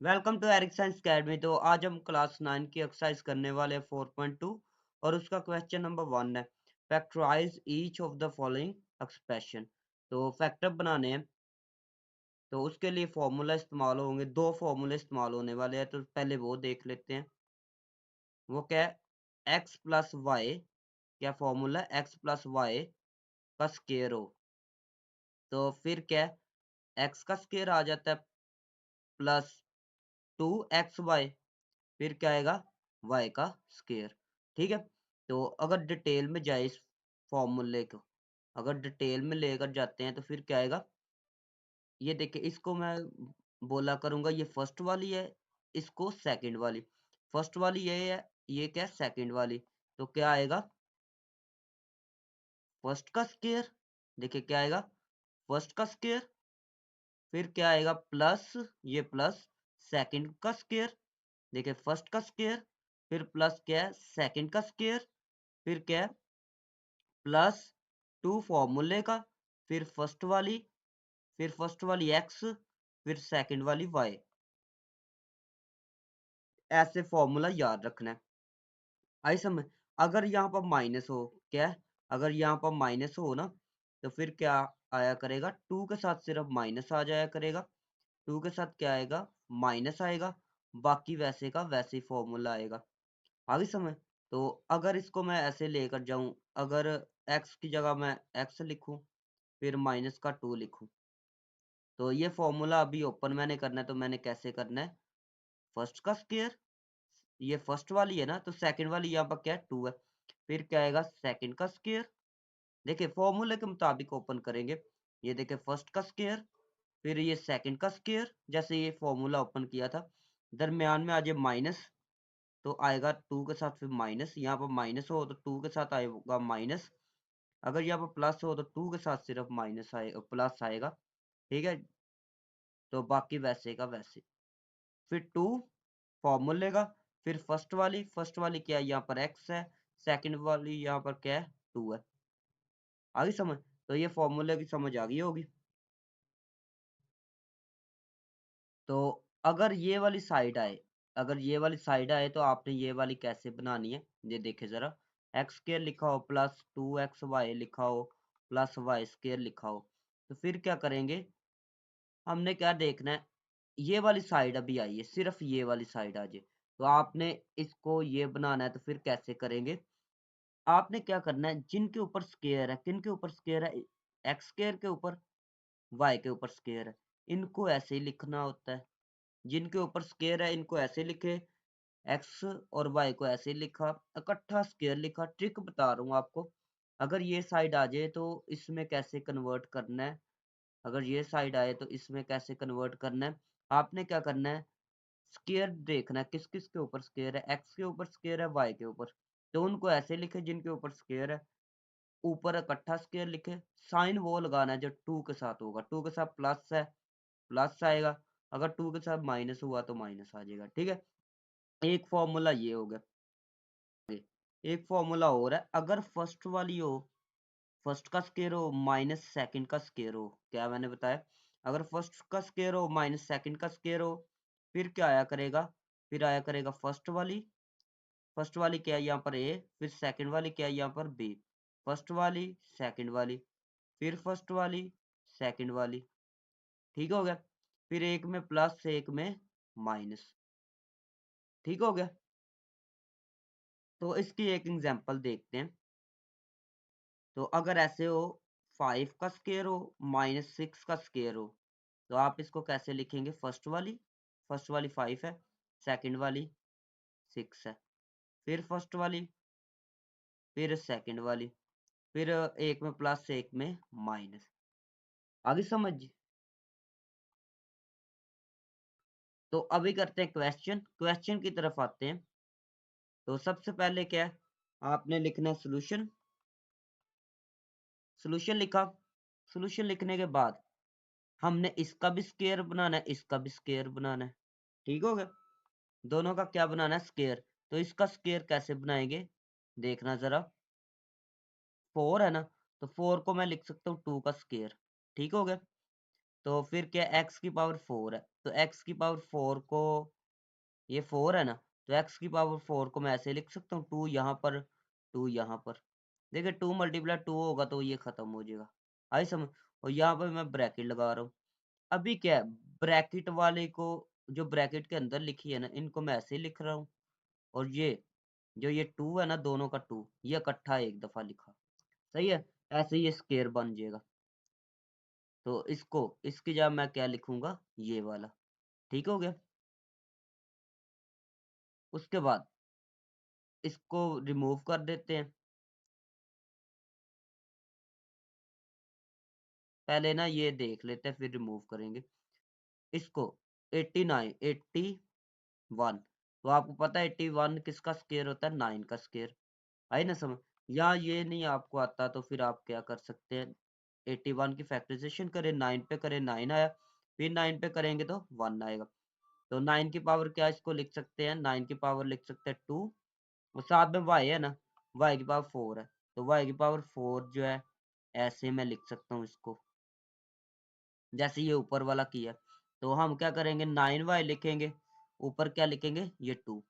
Welcome to Eric science academy. तो आज हम क्लास 9 की एक्सरसाइज करने वाले हैं 4.2 और उसका क्वेश्चन नंबर 1 है factorize each of the following expression. तो फैक्टर बनाने हैं तो उसके लिए फॉर्मूला इस्तेमाल होंगे, दो फॉर्मूले इस्तेमाल होने वाले हैं। तो पहले वो देख लेते हैं। वो क्या है, एक्स प्लस वाई। क्या फॉर्मूला है, एक्स प्लस वाई का स्केयर हो। तो फिर क्या है, एक्स का स्केयर आ जाता है प्लस 2xy। फिर क्या आएगा, y का स्केयर। ठीक है। तो अगर डिटेल में जाए इस फॉर्मूले को, अगर डिटेल में लेकर जाते हैं तो फिर क्या आएगा, ये देखिए इसको मैं बोला करूंगा ये फर्स्ट वाली है, इसको सेकंड वाली। फर्स्ट वाली ये है, ये क्या है सेकंड वाली। तो क्या आएगा, फर्स्ट का स्केयर। देखिए क्या आएगा, फर्स्ट का स्केयर। फिर क्या आएगा प्लस, ये प्लस सेकंड का स्केयर। देखिए फर्स्ट का स्केयर, फिर प्लस क्या है सेकंड का स्केयर। फिर क्या है प्लस 2 फॉर्मूले का, फिर फर्स्ट वाली एक्स, फिर सेकंड वाली वाई। ऐसे फॉर्मूला याद रखना है। आई समझ। अगर यहाँ पर माइनस हो, क्या है, अगर यहाँ पर माइनस हो ना, तो फिर क्या आया करेगा, 2 के साथ सिर्फ माइनस आ जाया करेगा। 2 के साथ क्या आएगा, माइनस आएगा। बाकी वैसे का वैसे ही फॉर्मूला आएगा। आगे समझ। तो अगर इसको मैं ऐसे लेकर जाऊं, अगर एक्स की जगह मैं एक्स लिखूं, फिर माइनस का 2 लिखूं, तो ये फॉर्मूला अभी ओपन मैंने करना है। तो मैंने कैसे करना है, फर्स्ट का स्क्वायर, ये फर्स्ट वाली है ना, तो सेकंड वाली यहाँ पर क्या है 2 है। फिर क्या आएगा सेकंड का स्क्वायर। देखिए फॉर्मूले के मुताबिक ओपन करेंगे। ये देखिए फर्स्ट का स्क्वायर, फिर ये सेकंड का स्क्वायर, जैसे ये फॉर्मूला ओपन किया था। दरमियान में आ जाए माइनस, तो आएगा 2 के साथ फिर माइनस। यहाँ पर माइनस हो तो 2 के साथ आएगा माइनस। अगर यहाँ पर प्लस हो तो 2 के साथ सिर्फ माइनस आएगा, प्लस आएगा। ठीक है। तो बाकी वैसे का वैसे। फिर 2 फॉर्मूले का, फिर फर्स्ट वाली क्या है, यहाँ पर एक्स है। सेकंड वाली यहाँ पर क्या है 2 है। आगे समझ। तो ये फॉर्मूले की समझ आ गई होगी। तो अगर ये वाली साइड आए, अगर ये वाली साइड आए तो आपने ये वाली कैसे बनानी है, ये देखे जरा। एक्स स्क्र लिखा हो प्लस 2xy लिखा हो प्लस वाई स्क्र लिखा हो, तो फिर क्या करेंगे, हमने क्या देखना है, ये वाली साइड अभी आई है, सिर्फ ये वाली साइड आ जाए। तो आपने इसको ये बनाना है, तो फिर कैसे करेंगे, आपने क्या करना है, जिनके ऊपर स्क्वायर है, किन के ऊपर स्क्वायर है, एक्स स्क्वायर के ऊपर, वाई के ऊपर स्क्वायर है, इनको ऐसे ही लिखना होता है। जिनके ऊपर स्क्वायर है इनको ऐसे लिखे, एक्स और वाई को ऐसे लिखा, इकट्ठा स्क्वायर लिखा। ट्रिक बता रहा हूँ आपको। अगर ये साइड आ जाए तो इसमें कैसे कन्वर्ट करना है, अगर ये साइड आए तो इसमें कैसे कन्वर्ट करना है, आपने क्या करना है, स्क्वायर देखना है किस किस के ऊपर स्क्वायर है, एक्स के ऊपर स्क्वायर है, वाई के ऊपर। तो उनको ऐसे लिखे जिनके ऊपर स्क्वायर है, ऊपर इकट्ठा स्क्वायर लिखे। साइन वो लगाना है जो 2 के साथ होगा, 2 के साथ प्लस है, प्लस आएगा। अगर 2 के साथ माइनस हुआ तो माइनस आ जाएगा। ठीक है। एक फॉर्मूला ये हो गया। एक फॉर्मूला और है, अगर फर्स्ट वाली हो, फर्स्ट का स्क्वायर हो माइनस सेकंड का स्क्वायर हो, क्या मैंने बताया, अगर फर्स्ट का स्क्वायर हो माइनस सेकंड का स्क्वायर हो, फिर क्या आया करेगा, फिर आया करेगा फर्स्ट वाली क्या है यहाँ पर ए, फिर सेकंड वाली क्या है यहाँ पर बी। फर्स्ट वाली सेकंड वाली, फिर फर्स्ट वाली सेकंड वाली। ठीक हो गया। फिर एक में प्लस एक में माइनस। ठीक हो गया। तो इसकी एक एग्जांपल देखते हैं। तो अगर ऐसे हो, 5 का स्क्वायर हो माइनस 6 का स्क्वायर हो, तो आप इसको कैसे लिखेंगे, फर्स्ट वाली 5 है, सेकंड वाली 6 है, फिर फर्स्ट वाली, फिर सेकंड वाली, फिर एक में प्लस एक में माइनस। आगे समझ। तो अभी करते हैं क्वेश्चन, क्वेश्चन की तरफ आते हैं। तो सबसे पहले क्या है, आपने लिखना है सोल्यूशन। सोल्यूशन लिखा, सोल्यूशन लिखने के बाद हमने इसका भी स्क्वायर बनाना है, इसका भी स्क्वायर बनाना है। ठीक हो गया। दोनों का क्या बनाना है, स्क्वायर। तो इसका स्क्वायर कैसे बनाएंगे, देखना जरा। 4 है ना, तो 4 को मैं लिख सकता हूँ 2 का स्क्वायर। ठीक हो गया। तो फिर क्या x की पावर 4 है, तो x की पावर 4 को, ये 4 है ना, तो x की पावर 4 को मैं ऐसे लिख सकता हूँ, 2 यहाँ पर, 2 यहाँ पर। देखिए 2 मल्टीप्लाई 2 होगा तो ये खत्म हो जाएगा, आई समझ। और यहाँ पर मैं ब्रैकेट लगा रहा हूँ। अभी क्या है, ब्रैकेट वाले को, जो ब्रैकेट के अंदर लिखी है ना, इनको मैं ऐसे ही लिख रहा हूँ। और ये जो ये 2 है ना, दोनों का 2, ये इकट्ठा एक दफा लिखा, सही है। ऐसे ही ये स्केयर बन जाएगा। तो इसको, इसकी जगह मैं क्या लिखूंगा, ये वाला। ठीक हो गया। उसके बाद इसको रिमूव कर देते हैं। पहले ना ये देख लेते हैं, फिर रिमूव करेंगे इसको। 89, 81, तो आपको पता है 81 किसका स्केयर होता है, 9 का स्केयर। आई ना समझ। या ये नहीं आपको आता तो फिर आप क्या कर सकते हैं, 81 की फैक्टराइजेशन करें, 9 पे करें, 9 आया, फिर 9 पे करेंगे तो 1 आएगा। तो 9 की पावर क्या इसको लिख सकते हैं, 9 की पावर लिख सकते हैं 2, और साथ में y है ना, y की पावर 4 है, तो y की पावर 4 जो है, ऐसे मैं लिख सकता हूँ इसको, जैसे ये ऊपर वाला किया। तो हम क्या करेंगे, 9y लिखेंगे, ऊपर क्या लिखेंगे, ये 2।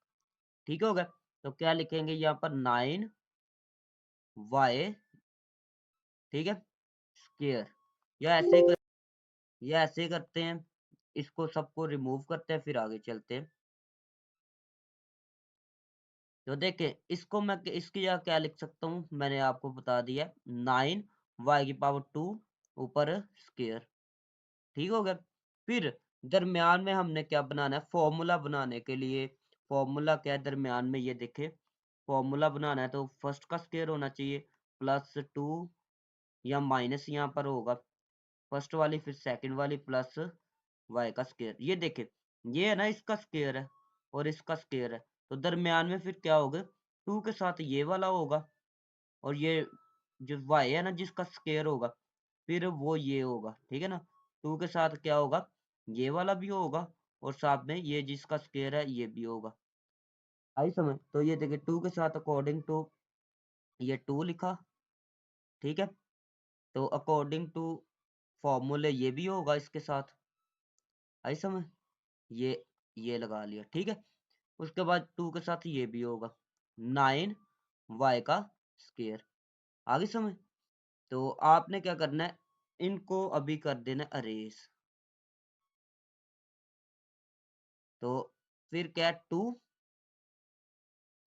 ठीक हो गया। तो क्या लिखेंगे यहाँ पर, 9y, ठीक है, स्क्वायर। या ऐसे कर, या ऐसे करते हैं, इसको सबको रिमूव करते हैं, फिर आगे चलते हैं। तो देखें, इसको मैं इसकी जगह क्या लिख सकता हूँ, मैंने आपको बता दिया, 9y की पावर 2 ऊपर स्क्वायर। ठीक हो गया। फिर दरमियान में हमने क्या बनाना है, फॉर्मूला बनाने के लिए। फॉर्मूला क्या है दरमियान में, ये देखे, फॉर्मूला बनाना है तो फर्स्ट का स्क्वायर होना चाहिए, +2 या माइनस यहाँ पर होगा फर्स्ट वाली, फिर सेकंड वाली, प्लस y का स्क्वायर। ये देखे, ये है ना इसका स्क्वायर है, और इसका स्क्वायर है, तो दरमियान में फिर क्या होगा, 2 के साथ ये वाला होगा, और ये जो y है ना जिसका स्क्वायर होगा, फिर वो ये होगा, ठीक है ना। 2 के साथ क्या होगा, ये वाला भी होगा, और साथ में ये जिसका स्क्वायर है ये भी होगा, आई समझ। तो ये देखिए 2 के साथ अकॉर्डिंग टू ये 2 लिखा, ठीक है। तो अकॉर्डिंग टू फॉर्मूले ये भी होगा इसके साथ, आई समझ। ये लगा लिया, ठीक है। उसके बाद 2 के साथ ये भी होगा, 9y का स्क्वायर, आगे समझ। तो आपने क्या करना है, इनको अभी कर देना अरेज। तो फिर क्या, 2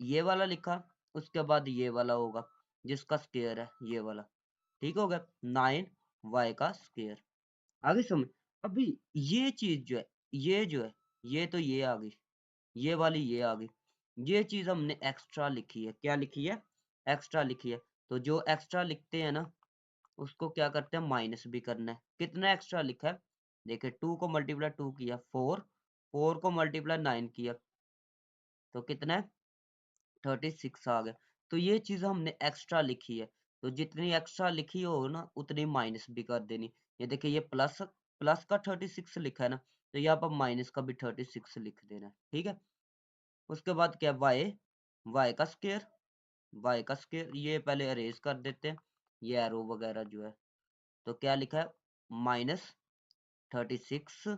ये वाला लिखा, उसके बाद ये वाला होगा जिसका स्क्वायर है ये वाला, ठीक हो गया, 9y का स्क्वायर, आगे समझ। अभी ये चीज जो है, ये जो है, ये तो ये आ गई, ये वाली ये आ गई, ये चीज हमने एक्स्ट्रा लिखी है, क्या लिखी है, एक्स्ट्रा लिखी है। तो जो एक्स्ट्रा लिखते हैं ना, उसको क्या करते हैं, माइनस भी करना है। कितना एक्स्ट्रा लिखा है, देखिए 2 को मल्टीप्लाई 2 किया 4, 4 को मल्टीप्लाई 9 किया, तो कितना है, 36 आ गया। तो ये चीज हमने एक्स्ट्रा लिखी है, तो जितनी एक्स्ट्रा लिखी हो ना उतनी माइनस भी कर देनी। ये देखिए, ये प्लस, प्लस का 36 लिखा है ना, तो यहाँ पर माइनस का भी 36 लिख देना है, ठीक है। उसके बाद क्या, वाई का स्क्वायर, वाई का स्क्वायर, ये पहले अरेज कर देते हैं, ये एरो वगैरह जो है। तो क्या लिखा है, -36,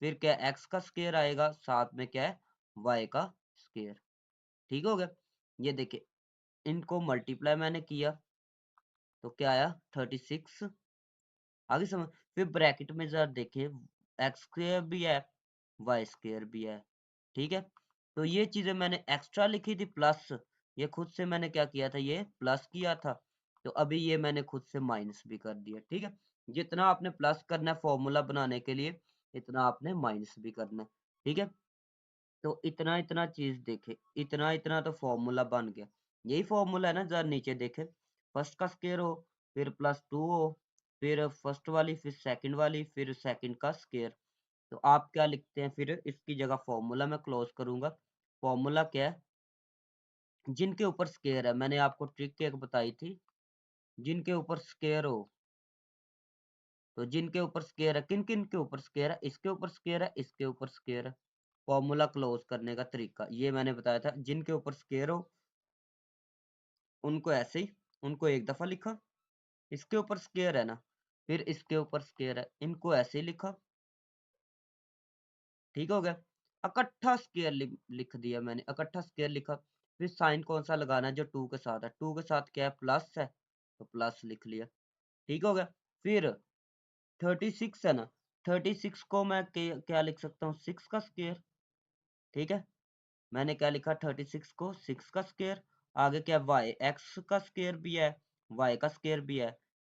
फिर क्या एक्स का स्क्वायर आएगा, साथ में क्या है, वाई का स्क्वायर, ठीक हो गया। ये देखिए, इनको मल्टीप्लाई मैंने किया, तो क्या आया, 36, आगे समझ। फिर ब्रैकेट में जरा देखिए, एक्स स्क्वायर भी है, वाई स्क्वायर भी है, ठीक है। तो ये चीजें मैंने एक्स्ट्रा लिखी थी प्लस, ये खुद से मैंने क्या किया था, ये प्लस किया था, तो अभी ये मैंने खुद से माइनस भी कर दिया, ठीक है। जितना आपने प्लस करना है फॉर्मूला बनाने के लिए, इतना आपने माइनस भी करना है, ठीक है। तो इतना इतना चीज देखे, इतना इतना तो फॉर्मूला बन गया। यही फॉर्मूला है ना, जरा नीचे देखे, फर्स्ट का स्क्वायर हो, फिर +2 हो, फिर फर्स्ट वाली, फिर सेकंड वाली, फिर सेकंड का स्क्वायर। तो आप क्या लिखते हैं, फिर इसकी जगह फॉर्मूला मैं क्लोज करूंगा। फॉर्मूला क्या है, जिनके ऊपर स्क्वायर है, मैंने आपको ट्रिक एक बताई थी, जिनके ऊपर स्क्वायर हो, तो जिनके ऊपर स्क्वायर है, किन किन के ऊपर स्क्वायर है, इसके ऊपर स्क्वायर है, इसके ऊपर स्क्वायर है। फॉर्मूला क्लोज करने का तरीका ये मैंने बताया था, जिनके ऊपर स्क्वायर हो उनको ऐसे ही, उनको एक दफा लिखा, इसके ऊपर स्क्वायर है ना, फिर इसके ऊपर स्केयर है, इनको ऐसे ही लिखा, ठीक हो गया। इकट्ठा स्केयर लिख दिया मैंने, इकट्ठा स्केयर लिखा। फिर साइन कौन सा लगाना है, जो 2 के साथ है, 2 के साथ क्या है, प्लस है, तो प्लस लिख लिया, ठीक हो गया। फिर 36 है ना, 36 को मैं क्या लिख सकता हूँ, 6 का स्केयर, ठीक है। मैंने क्या लिखा, 36 को 6 का स्केयर। आगे क्या, वाई, एक्स का स्केयर भी है, वाई का स्केयर भी है,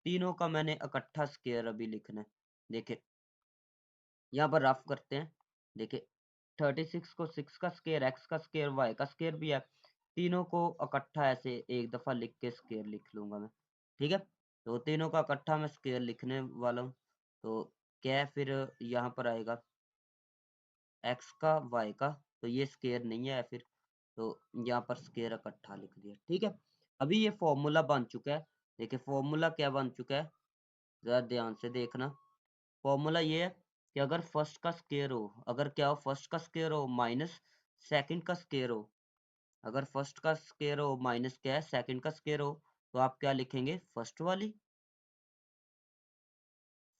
तीनों का मैंने इकट्ठा स्केयर अभी लिखना है। देखिए यहाँ पर रफ करते हैं, देखिए 36 को 6 का स्केयर, एक्स का स्केयर, वाई का स्केयर भी है, तीनों को इकट्ठा ऐसे एक दफा लिख के स्केयर लिख लूंगा मैं, ठीक है। तो तीनों का इकट्ठा मैं स्केयर लिखने वाला हूँ। तो क्या है, फिर यहाँ पर आएगा एक्स का, वाई का, तो ये स्केयर नहीं है फिर, तो यहाँ पर स्केयर इकट्ठा लिख दिया, ठीक है। अभी ये फॉर्मूला बन चुका है। देखिए फॉर्मूला क्या बन चुका है, जरा ध्यान से देखना। फॉर्मूला ये है कि अगर फर्स्ट का स्केयर हो, अगर क्या हो, फर्स्ट का स्केयर हो माइनस सेकंड का स्केयर हो, अगर फर्स्ट का स्केयर हो माइनस क्या है, सेकंड का स्केयर हो, तो आप क्या लिखेंगे, फर्स्ट वाली।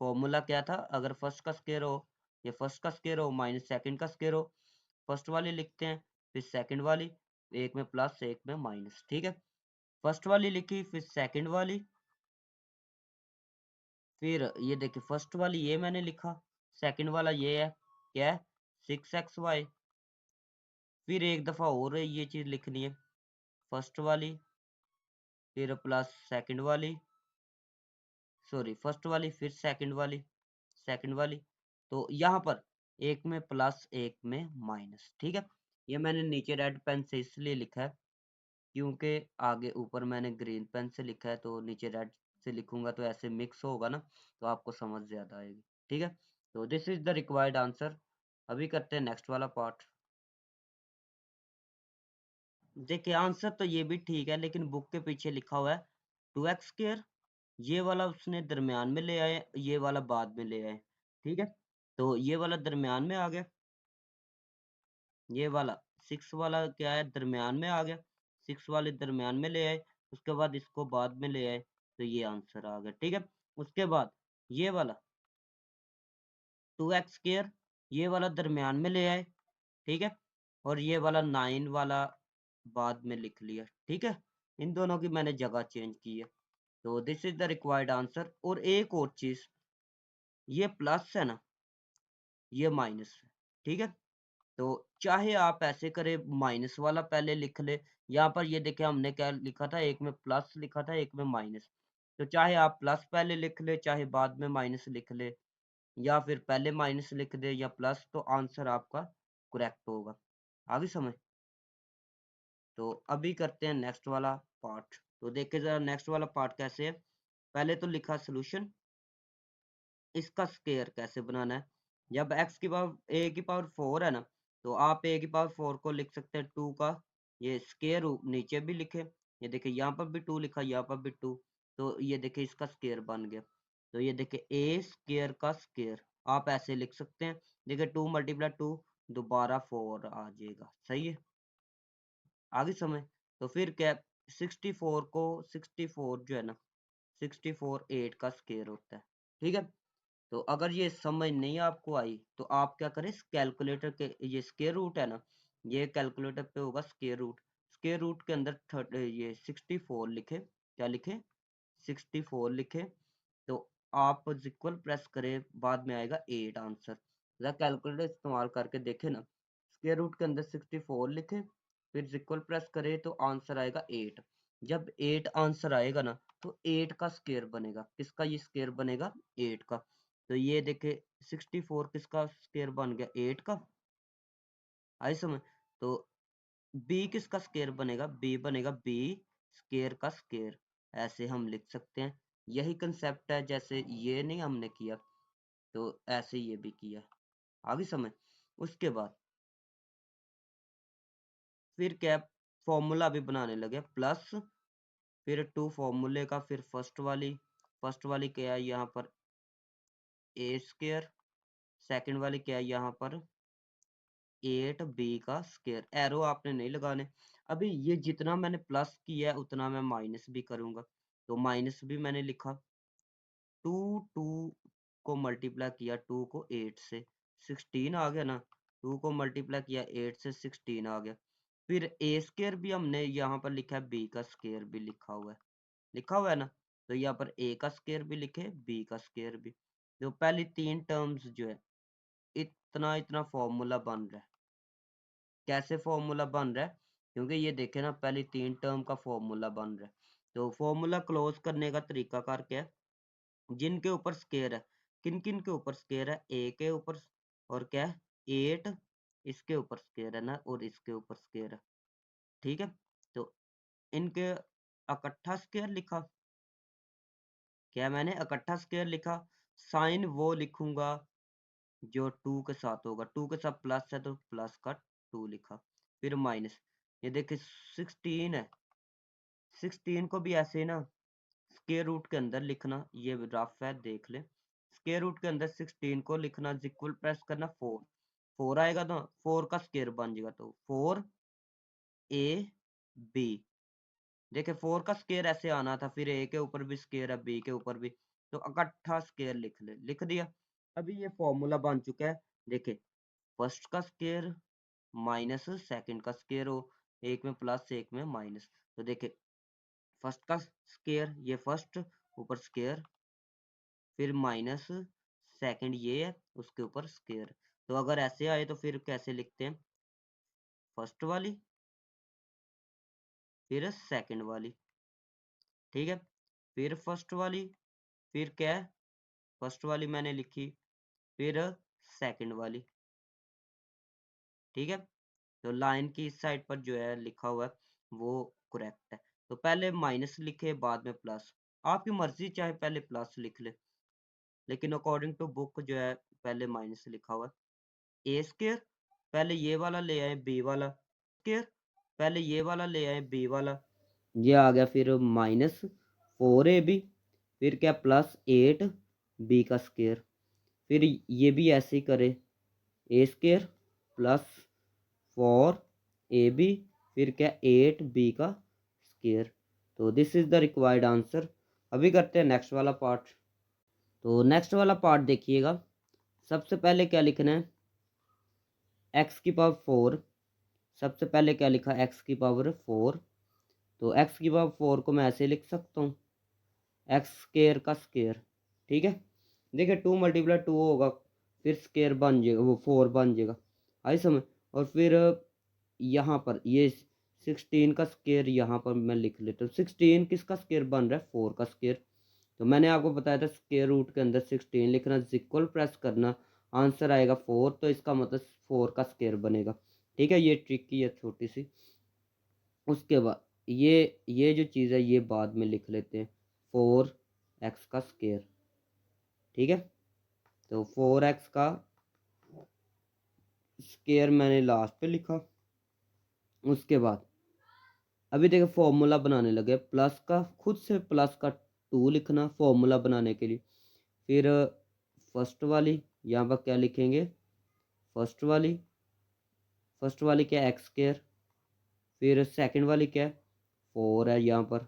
फॉर्मूला क्या था, अगर फर्स्ट का स्केयर हो, ये फर्स्ट का स्केयर हो माइनस सेकंड का स्केयर हो, फर्स्ट वाली लिखते हैं, फिर सेकंड वाली, एक में प्लस एक में माइनस, ठीक है। फर्स्ट वाली लिखी, फिर सेकंड वाली, फिर ये देखिए फर्स्ट वाली ये मैंने लिखा, सेकंड वाला ये है, क्या है, 6xy। फिर एक दफा और ये चीज लिखनी है, फर्स्ट वाली, फिर प्लस सेकंड वाली, सॉरी फर्स्ट वाली, फिर सेकंड वाली, सेकंड वाली, तो यहाँ पर एक में प्लस एक में माइनस, ठीक है। ये मैंने नीचे रेड पेन से इसलिए लिखा है क्योंकि आगे ऊपर मैंने ग्रीन पेन से लिखा है, तो नीचे रेड से लिखूंगा तो ऐसे मिक्स होगा ना, तो आपको समझ ज्यादा आएगी, ठीक है। तो this is the required answer. अभी करते हैं नेक्स्ट वाला पार्ट। देखिए आंसर तो ये भी ठीक है, लेकिन बुक के पीछे लिखा हुआ है 2x², ये वाला उसने दरमियान में ले आए, ये वाला बाद में ले आए, ठीक है। तो ये वाला दरमियान में आ गया, ये वाला 6 वाला क्या है, दरमियान में आ गया, 6 वाले दरमियान में ले आए, उसके बाद इसको बाद में ले आए, तो ये आंसर आ गया, ठीक है। उसके बाद ये वाला 2x², ये वाला दरमियान में ले आए, ठीक है। और ये वाला 9 वाला बाद में लिख लिया, ठीक है। इन दोनों की मैंने जगह चेंज की है। तो this is the required answer. और एक और चीज, ये प्लस है ना, ये माइनस है, ठीक है। तो चाहे आप ऐसे करें, माइनस वाला पहले लिख ले, यहाँ पर ये देखे हमने क्या लिखा था, एक में प्लस लिखा था एक में माइनस, तो चाहे आप प्लस पहले लिख ले, चाहे बाद में माइनस लिख ले, या फिर पहले माइनस लिख दे या प्लस, तो आंसर आपका करेक्ट होगा। आगे समझ। तो अभी करते हैं नेक्स्ट वाला पार्ट। तो देखिए जरा नेक्स्ट वाला पार्ट कैसे है। पहले तो लिखा सोल्यूशन, इसका स्केयर कैसे बनाना है। जब x की पावर a की पावर 4 है ना, तो आप a की पावर 4 को लिख सकते हैं 2 का, ये स्केयर नीचे भी लिखे, ये देखिए यहाँ पर भी 2 लिखा, यहाँ पर भी 2, तो ये देखिए इसका स्केयर बन गया। तो ये देखिए a स्केयर का स्केयर आप ऐसे लिख सकते हैं, देखिए 2 मल्टीप्लाई 2, दोबारा 4 आ जाएगा, सही है। आगे समझ। तो फिर क्या, 64 को 64 जो है ना, 64 8 का स्केयर होता है, ठीक है। तो अगर ये समझ नहीं आपको आई, तो आप क्या करें, कैलकुलेटर के ये स्क्वायर रूट है ना, ये कैलकुलेटर पे होगा स्क्वायर रूट, स्क्वायर रूट के अंदर ये 64 लिखे, क्या लिखे, 64 लिखे, तो आप इक्वल प्रेस करें, बाद में आएगा 8 आंसर। जरा कैलकुलेटर इस्तेमाल करके देखे ना, स्क्वायर रूट के अंदर 64 लिखे, फिर इक्वल प्रेस करें तो आंसर आएगा 8। जब 8 आंसर आएगा ना, तो 8 का स्क्वायर बनेगा, किसका ये स्क्वायर बनेगा, 8 का। तो ये देखे 64 किसका स्क्वायर बन गया, 8 का, आई समझ। तो बी किसका स्क्वायर बनेगा, बी बनेगा बी स्क्वायर का स्क्वायर, ऐसे हम लिख सकते हैं। यही कंसेप्ट है, जैसे ये नहीं हमने किया, तो ऐसे ये भी किया, आगे समझ। उसके बाद फिर क्या, फॉर्मूला भी बनाने लगे, प्लस फिर 2 फॉर्मूले का, फिर फर्स्ट वाली क्या है यहाँ पर, ए स्क्वायर, सेकंड वाली क्या है यहाँ पर, 8b का स्क्वायर। एरो आपने नहीं लगाने। अभी ये जितना मैंने प्लस किया है उतना मैं माइनस भी करूंगा, तो माइनस भी मैंने लिखा, टू को मल्टीप्लाई किया 2 को 8 से 16 आ गया ना। 2 को मल्टीप्लाई किया 8 से 16 आ गया। फिर ए स्क्वायर भी हमने यहाँ पर लिखा है, बी का स्क्वायर भी लिखा हुआ है ना। तो यहाँ पर ए का स्क्वायर भी लिखे, बी का स्क्वायर भी। तो पहली 3 टर्म्स जो है इतना इतना फॉर्मूला बन रहा है। कैसे फॉर्मूला बन रहा है? क्योंकि ये देखे ना, पहली 3 टर्म का फॉर्मूला बन रहा है। तो फॉर्मूला क्लोज करने का तरीका कार क्या है? जिनके ऊपर स्क्वायर है, किन किन के ऊपर स्क्वायर है? ए के ऊपर, और क्या है 8, इसके ऊपर स्क्वायर है ना, और इसके ऊपर स्क्वायर है। ठीक है, तो इनके इकट्ठा स्क्वायर लिखा। क्या मैंने इकट्ठा स्क्वायर लिखा? साइन वो लिखूंगा जो 2 के साथ होगा। 2 के साथ प्लस है तो प्लस का 2 लिखा। फिर माइनस, ये देखिए 16 है। 16 को भी ऐसे ही ना स्क्वायर रूट के अंदर लिखना। ये रफ है, देख ले। स्क्वायर रूट के अंदर 16 को लिखना, इक्वल प्रेस करना 4। 4 आएगा तो 4 का स्क्वायर बन जाएगा, तो 4 ए बी। देखिए 4 का स्क्वायर ऐसे आना था, फिर ए के ऊपर भी स्क्वायर है, बी के ऊपर भी, तो इकट्ठा स्क्वायर लिख दिया। अभी ये फॉर्मूला बन चुका है। देखिए फर्स्ट का स्क्वायर माइनस सेकंड का स्क्वायर हो, एक में प्लस एक में माइनस। तो देखिए फर्स्ट का स्क्वायर, ये फर्स्ट ऊपर स्क्वायर, फिर माइनस सेकंड ये है उसके ऊपर स्क्वायर। तो अगर ऐसे आए तो फिर कैसे लिखते हैं? फर्स्ट वाली फिर सेकंड वाली, ठीक है, फिर फर्स्ट वाली, फिर क्या है फर्स्ट वाली मैंने लिखी, फिर सेकंड वाली। ठीक है, तो लाइन की इस साइड पर जो है लिखा हुआ है वो करेक्ट है। तो पहले माइनस लिखे बाद में प्लस, आपकी मर्जी चाहे पहले प्लस लिख ले, लेकिन अकॉर्डिंग टू बुक जो है पहले माइनस लिखा हुआ है। ए स्क्वायर पहले ये वाला ले आए, बी वाला स्क्वायर पहले ये वाला ले आए, बी वाला, ये आ गया। फिर माइनस 4ab, फिर क्या प्लस 8b का स्क्वायर। फिर ये भी ऐसे ही करे, ए स्क्वायर प्लस 4ab, फिर क्या 8b का स्क्वायर। तो this is the required answer. अभी करते हैं नेक्स्ट वाला पार्ट। तो नेक्स्ट वाला पार्ट देखिएगा। सबसे पहले क्या लिखना है? एक्स की पावर 4। सबसे पहले क्या लिखा? एक्स की पावर 4। तो एक्स की पावर 4 को मैं ऐसे लिख सकता हूँ, एक्स स्क्वायर का स्क्वायर। ठीक है, देखिए 2 मल्टीप्लाई 2 होगा, फिर स्क्वायर बन जाएगा, वो 4 बन जाएगा। आई समझ? और फिर यहाँ पर ये 16 का स्क्वायर यहाँ पर मैं लिख लेता हूँ। 16 किसका स्क्वायर बन रहा है? 4 का स्क्वायर। तो मैंने आपको बताया था स्क्वायर रूट के अंदर 16 लिखना, इक्वल प्रेस करना, आंसर आएगा 4, तो इसका मतलब 4 का स्क्वायर बनेगा। ठीक है, ये ट्रिकी है छोटी सी। उसके बाद ये जो चीज़ है ये बाद में लिख लेते हैं, 4x का स्क्वायर। ठीक है, तो 4x का स्क्वायर मैंने लास्ट पे लिखा। उसके बाद अभी देखो फॉर्मूला बनाने लगे, प्लस का खुद से प्लस का 2 लिखना फॉर्मूला बनाने के लिए। फिर फर्स्ट वाली यहाँ पर क्या लिखेंगे? फर्स्ट वाली क्या? X square. फिर सेकंड वाली क्या? 4 है यहाँ पर।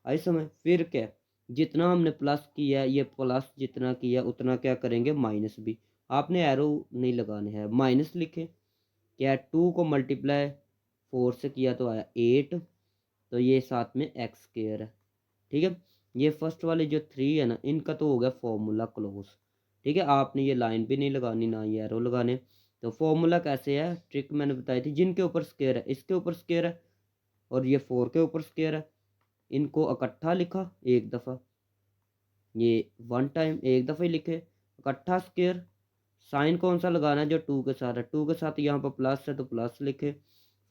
आई समझ? फिर क्या, जितना हमने प्लस किया ये प्लस जितना किया उतना क्या करेंगे? माइनस भी। आपने एरो नहीं लगाने हैं, माइनस लिखे। क्या 2 को मल्टीप्लाई 4 से किया तो आया 8, तो ये साथ में एक्स स्क्वायर है। ठीक है, ये फर्स्ट वाले जो 3 है ना, इनका तो हो गया फॉर्मूला क्लोज। ठीक है, आपने ये लाइन भी नहीं लगानी ना ये एरो लगाने। तो फॉर्मूला कैसे है? ट्रिक मैंने बताई थी, जिनके ऊपर स्क्वायर है इसके ऊपर स्क्वायर है, और ये 4 के ऊपर स्क्वायर है, इनको इकट्ठा लिखा एक दफ़ा, ये 1 टाइम एक दफ़ा ही लिखे इकट्ठा स्क्वायर। साइन कौन सा लगाना है? जो 2 के साथ है, 2 के साथ यहाँ पर प्लस है तो प्लस लिखे।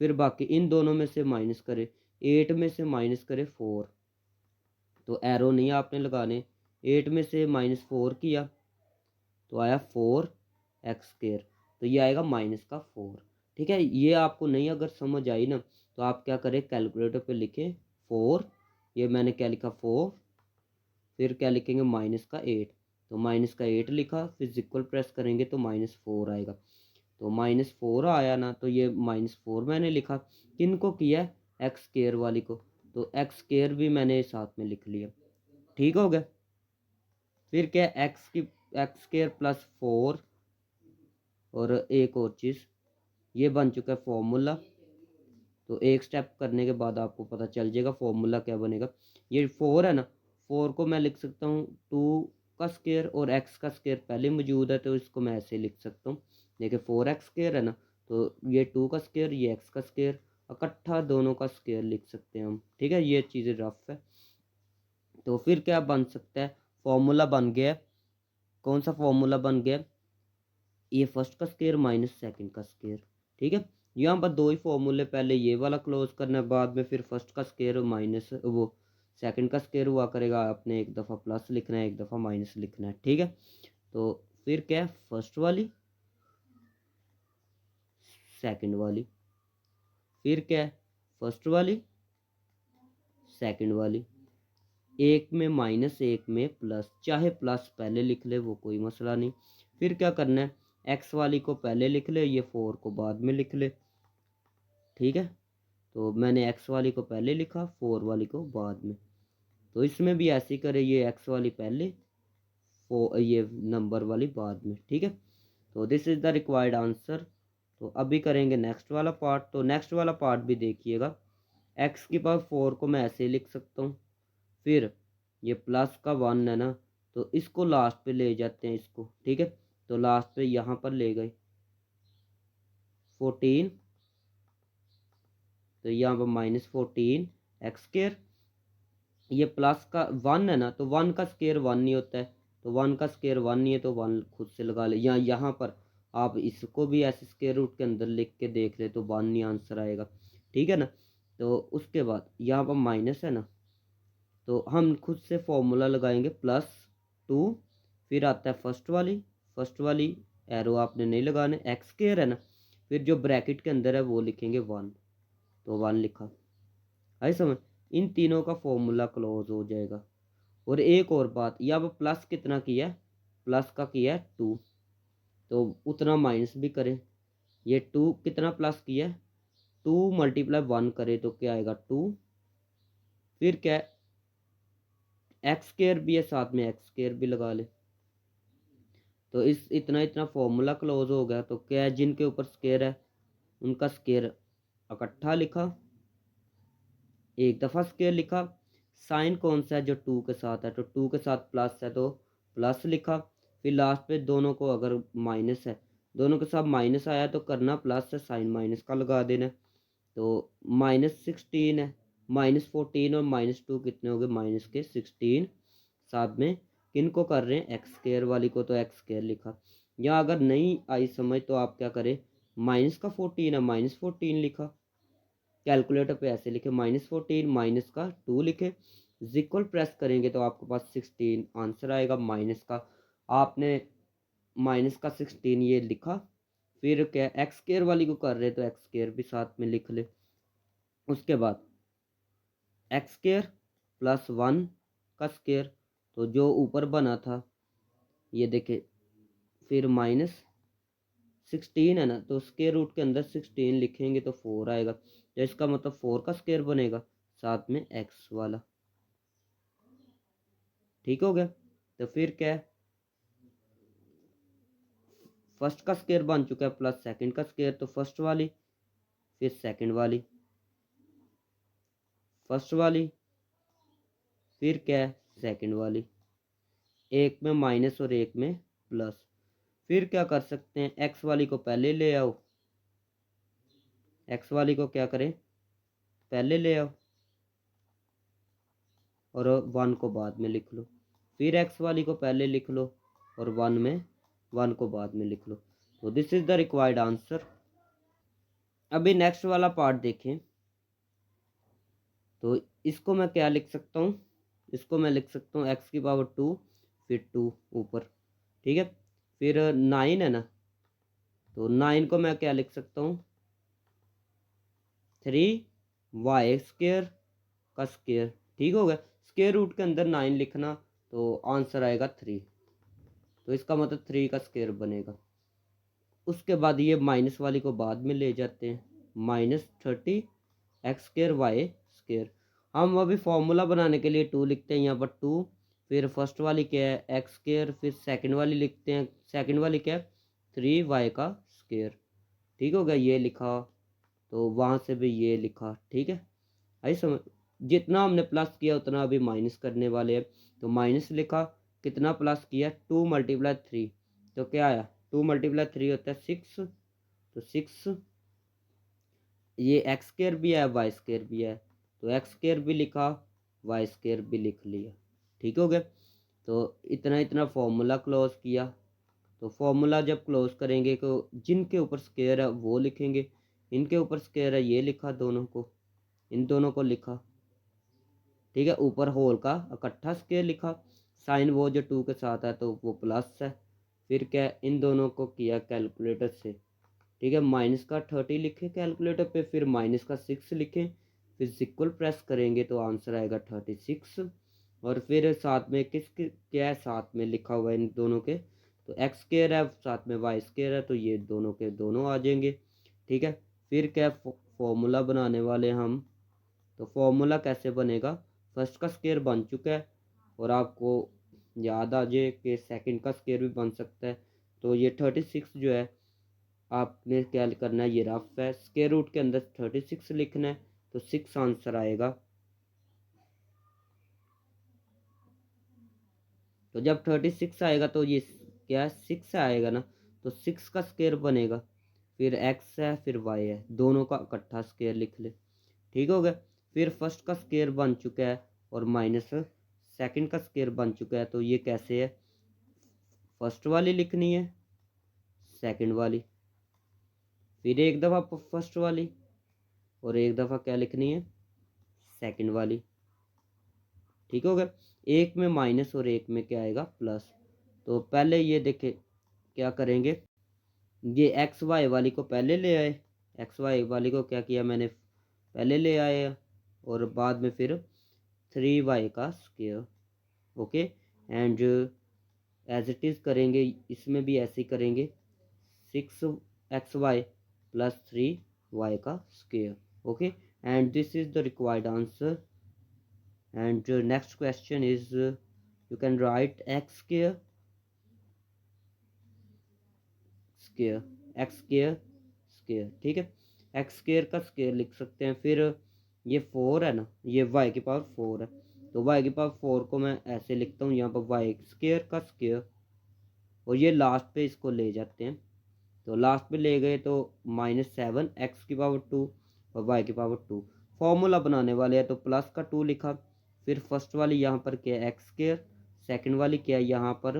फिर बाकी इन दोनों में से माइनस करे, 8 में से माइनस करे 4, तो एरो नहीं आपने लगाने। 8 में से -4 किया तो आया 4x², तो ये आएगा माइनस का 4। ठीक है, ये आपको नहीं अगर समझ आई ना तो आप क्या करें, कैलकुलेटर पे लिखें 4, ये मैंने क्या लिखा 4, फिर क्या लिखेंगे माइनस का 8, तो माइनस का 8 लिखा, फिर इक्वल प्रेस करेंगे तो -4 आएगा। तो -4 आया ना, तो ये -4 मैंने लिखा। किन को किया? x² वाली को, तो x² भी मैंने साथ में लिख लिया। ठीक हो गया। फिर क्या है, एक्स स्क्वायर प्लस 4 और एक और चीज़, ये बन चुका है फॉर्मूला। तो एक स्टेप करने के बाद आपको पता चल जाएगा फॉर्मूला क्या बनेगा। ये 4 है ना, 4 को मैं लिख सकता हूँ 2 का स्क्वायर और x का स्क्वायर पहले मौजूद है, तो इसको मैं ऐसे लिख सकता हूँ। देखिए 4x स्क्वायर है ना, तो ये 2 का स्क्वायर, ये x का स्क्वायर, इकट्ठा दोनों का स्क्वायर लिख सकते हैं हम। ठीक है, ये चीज़ें रफ है। तो फिर क्या बन सकता है, फॉर्मूला बन गया। कौन सा फॉर्मूला बन गया, ये फर्स्ट का स्क्वायर माइनस सेकंड का स्क्वायर। ठीक है, यहाँ पर दो ही फॉर्मूले, पहले ये वाला क्लोज करना है, बाद में फिर फर्स्ट का स्क्वायर माइनस वो सेकंड का स्क्वायर हुआ करेगा। आपने एक दफ़ा प्लस लिखना है, एक दफ़ा माइनस लिखना है। ठीक है, तो फिर क्या है, फर्स्ट वाली सेकंड वाली, फिर क्या है, फर्स्ट वाली सेकंड वाली, एक में माइनस एक में प्लस, चाहे प्लस पहले लिख ले वो कोई मसला नहीं। फिर क्या करना है, एक्स वाली को पहले लिख ले, ये 4 को बाद में लिख ले। ठीक है, तो मैंने एक्स वाली को पहले लिखा, 4 वाली को बाद में। तो इसमें भी ऐसे ही करें, ये एक्स वाली पहले, ये नंबर वाली बाद में। ठीक है, तो this is the required answer. तो अभी करेंगे नेक्स्ट वाला पार्ट। तो नेक्स्ट वाला पार्ट भी देखिएगा। एक्स की पावर 4 को मैं ऐसे ही लिख सकता हूँ, फिर ये प्लस का 1 है ना, तो इसको लास्ट पे ले जाते हैं इसको। ठीक है, तो लास्ट पे यहाँ पर ले गए 14, तो यहाँ पर -14 एक्स स्क्वायर, ये प्लस का 1 है ना, तो 1 का स्क्वायर 1 नहीं होता है, तो 1 का स्क्वायर 1 नहीं है, तो 1 खुद से लगा ले। यहाँ पर आप इसको भी ऐसे स्क्वायर रूट के अंदर लिख के देख ले, तो 1 नहीं आंसर आएगा। ठीक है ना, तो उसके बाद यहाँ पर माइनस है ना, तो हम खुद से फॉर्मूला लगाएंगे +2, फिर आता है फर्स्ट वाली एरो आपने नहीं लगाने, एक्स स्क्वायर है ना, फिर जो ब्रैकेट के अंदर है वो लिखेंगे 1, तो 1 लिखा। आई समझ, इन तीनों का फॉर्मूला क्लोज हो जाएगा। और एक और बात, यहाँ पर प्लस कितना किया है, प्लस का किया है 2, तो उतना माइनस भी करें। ये 2 कितना प्लस किया है, 2 × 1 करे तो क्या आएगा 2, फिर क्या है, एक्स स्क्वायर भी है साथ में, एक्स स्क्वायर भी लगा ले। तो इस इतना इतना फॉर्मूला क्लोज हो गया। तो क्या है, जिनके ऊपर स्क्वायर है उनका स्क्वायर इकट्ठा लिखा, एक दफ़ा स्क्वायर लिखा। साइन कौन सा है, जो 2 के साथ है, तो 2 के साथ प्लस है तो प्लस लिखा। फिर लास्ट पे दोनों को अगर माइनस है, दोनों के साथ माइनस आया तो करना प्लस है, साइन माइनस का लगा देना। तो -16 है, -14 और -2 कितने हो गए, -16। साथ में किन को कर रहे हैं, एक्स स्क्वायर वाली को, तो एक्स स्क्वायर लिखा। या अगर नहीं आई समझ तो आप क्या करें, माइनस का 14 है, -14 लिखा। कैलकुलेटर पे ऐसे लिखे -14 माइनस का 2 लिखे, इक्वल प्रेस करेंगे तो आपके पास 16 आंसर आएगा माइनस का। आपने -16 ये लिखा। फिर क्या, एक्स स्क्वायर वाली को कर रहे तो एक्स स्क्वायर भी साथ में लिख ले। उसके बाद एक्स स्क्वायर +1 का स्क्वायर, तो जो ऊपर बना था ये देखे, फिर -16 है ना, तो स्क्वायर रूट के अंदर 16 लिखेंगे तो 4 आएगा, तो इसका मतलब 4 का स्क्वायर बनेगा साथ में एक्स वाला। ठीक हो गया, तो फिर क्या है, फर्स्ट का स्क्वायर बन चुका है प्लस सेकंड का स्क्वायर, तो फर्स्ट वाली, फिर सेकंड वाली, फर्स्ट वाली, फिर क्या है, सेकंड वाली, एक में माइनस और एक में प्लस। फिर क्या कर सकते हैं, एक्स वाली को पहले ले आओ, एक्स वाली को क्या करें, पहले ले आओ और 1 को बाद में लिख लो। फिर एक्स वाली को पहले लिख लो और 1 को बाद में लिख लो। तो this is the required answer. अभी नेक्स्ट वाला पार्ट देखें। तो इसको मैं क्या लिख सकता हूँ, इसको मैं लिख सकता हूँ x⁴, फिर 2 ऊपर। ठीक है, फिर 9 है ना, तो 9 को मैं क्या लिख सकता हूँ, 3y² का स्क्वायर। ठीक हो गया, स्क्वायर रूट के अंदर 9 लिखना, तो आंसर आएगा 3, तो इसका मतलब 3 का स्क्वायर बनेगा। उसके बाद ये माइनस वाली को बाद में ले जाते हैं, -30 x² y²। हम अभी फॉर्मूला बनाने के लिए 2 लिखते हैं, यहाँ पर 2 फिर फर्स्ट वाली क्या है एक्स स्क्र, फिर सेकंड वाली लिखते हैं, सेकंड वाली क्या है 3y का स्क्र। ठीक हो गया, ये लिखा, तो वहाँ से भी ये लिखा। ठीक है, आई समझ। जितना हमने प्लस किया उतना अभी माइनस करने वाले हैं, तो माइनस लिखा, कितना प्लस किया 2 × 3, तो क्या आया 2 × 3 होता है 6, तो 6, ये एक्स स्क्र भी है वाई स्क्र भी है, तो एक्स स्क्र भी लिखा, वाई स्क्र भी लिख लिया। ठीक हो गया, तो इतना इतना फॉर्मूला क्लोज किया। तो फॉर्मूला जब क्लोज करेंगे तो जिनके ऊपर स्क्वायर है वो लिखेंगे, इनके ऊपर स्क्वायर है ये लिखा, दोनों को, इन दोनों को लिखा। ठीक है, ऊपर होल का इकट्ठा स्क्वायर लिखा, साइन वो जो 2 के साथ है तो वो प्लस है। फिर क्या इन दोनों को किया कैलकुलेटर से। ठीक है, माइनस का 30 लिखे कैलकुलेटर पे, फिर माइनस का 6 लिखें, फिर इक्वल प्रेस करेंगे तो आंसर आएगा 36। और फिर साथ में क्या है, साथ में लिखा हुआ है इन दोनों के, तो एक्स स्क्वायर है साथ में वाई स्क्वायर है, तो ये दोनों के दोनों आ जाएंगे। ठीक है, फिर क्या फॉर्मूला बनाने वाले हम, तो फॉर्मूला कैसे बनेगा, फर्स्ट का स्क्वायर बन चुका है और आपको याद आ जाए कि सेकंड का स्क्वायर भी बन सकता है। तो ये 36 जो है आपने क्या करना है, ये रफ है, स्क्वायर रूट के अंदर 36 लिखना है, तो 6 आंसर आएगा। तो जब 36 आएगा तो ये क्या है 6 आएगा ना, तो 6 का स्क्वायर बनेगा, फिर x है फिर y है, दोनों का इकट्ठा स्क्वायर लिख ले। ठीक हो गया, फिर फर्स्ट का स्क्वायर बन चुका है और माइनस सेकंड का स्क्वायर बन चुका है, तो ये कैसे है, फर्स्ट वाली लिखनी है, सेकंड वाली, फिर एक दफ़ा फर्स्ट वाली और एक दफ़ा क्या लिखनी है, सेकंड वाली। ठीक हो गया, एक में माइनस और एक में क्या आएगा प्लस। तो पहले ये देखे क्या करेंगे, ये एक्स वाई वाली को पहले ले आए, एक्स वाई वाली को क्या किया मैंने पहले ले आए, और बाद में फिर 3y का square. Okay, and as it is करेंगे, इसमें भी ऐसे ही करेंगे, 6xy प्लस 3y का square. Okay, and this is the required answer. And next question is you can right x square square x square square. ठीक है, x square का square लिख सकते हैं। फिर ये 4 है ना, ये y की पावर 4 है, तो y की पावर 4 को मैं ऐसे लिखता हूँ यहाँ पर y स्क्वायर का स्क्वायर, और ये लास्ट पे इसको ले जाते हैं, तो लास्ट पे ले गए तो -7 एक्स की पावर 2 और y की पावर 2। फॉर्मूला बनाने वाले हैं तो प्लस का 2 लिखा, फिर फर्स्ट वाली यहाँ पर क्या है एक्स स्क्वायर, सेकेंड वाली क्या है यहाँ पर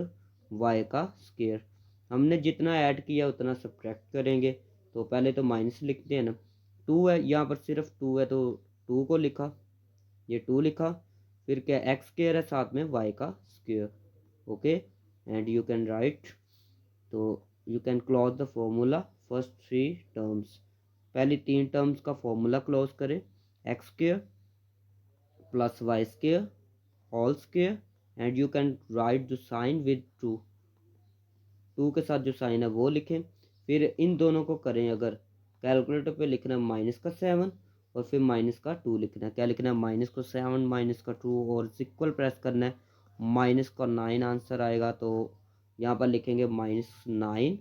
y का स्क्वायर। हमने जितना ऐड किया उतना सब्ट्रैक्ट करेंगे, तो पहले तो माइनस लिखते हैं ना, 2 है यहाँ पर सिर्फ 2 है तो 2 को लिखा, ये 2 लिखा, फिर क्या एक्स स्क्वायर है साथ में y का square. Okay, and you can write, तो you can close the formula first 3 terms, पहली 3 टर्म्स का फॉर्मूला क्लोज करें, x square plus y square whole square, and you can write the sign with 2 के साथ जो sign है वो लिखें। फिर इन दोनों को करें, अगर कैलकुलेटर पे लिखना है -7 और फिर -2 लिखना है, क्या लिखना है -7 -2 और इक्वल प्रेस करना है, -9 आंसर आएगा, तो यहाँ पर लिखेंगे -9,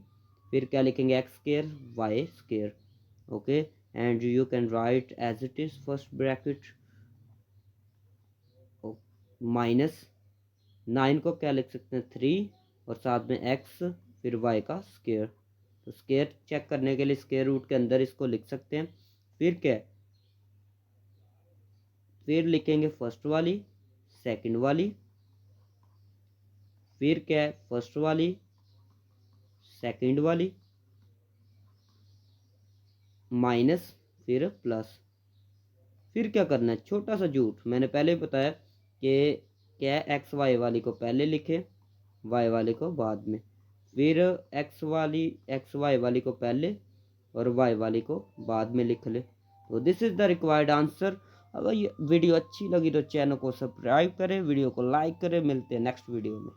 फिर क्या लिखेंगे x square y square. Okay, and you can write as it is first bracket -9 को क्या लिख सकते हैं 3 और साथ में एक्स फिर वाई का स्क्वायर, तो स्क्वायर चेक करने के लिए स्क्वायर रूट के अंदर इसको लिख सकते हैं। फिर क्या, फिर लिखेंगे फर्स्ट वाली सेकंड वाली, फिर क्या है फर्स्ट वाली सेकंड वाली माइनस फिर प्लस। फिर क्या करना है, छोटा सा झूठ मैंने पहले बताया कि क्या है एक्स वाई वाली को पहले लिखे, वाई वाले को बाद में, फिर एक्स वाई वाली को पहले और वाई वाली को बाद में लिख ले। तो this is the required answer. अगर ये वीडियो अच्छी लगी तो चैनल को सब्सक्राइब करें, वीडियो को लाइक करें, मिलते हैं नेक्स्ट वीडियो में।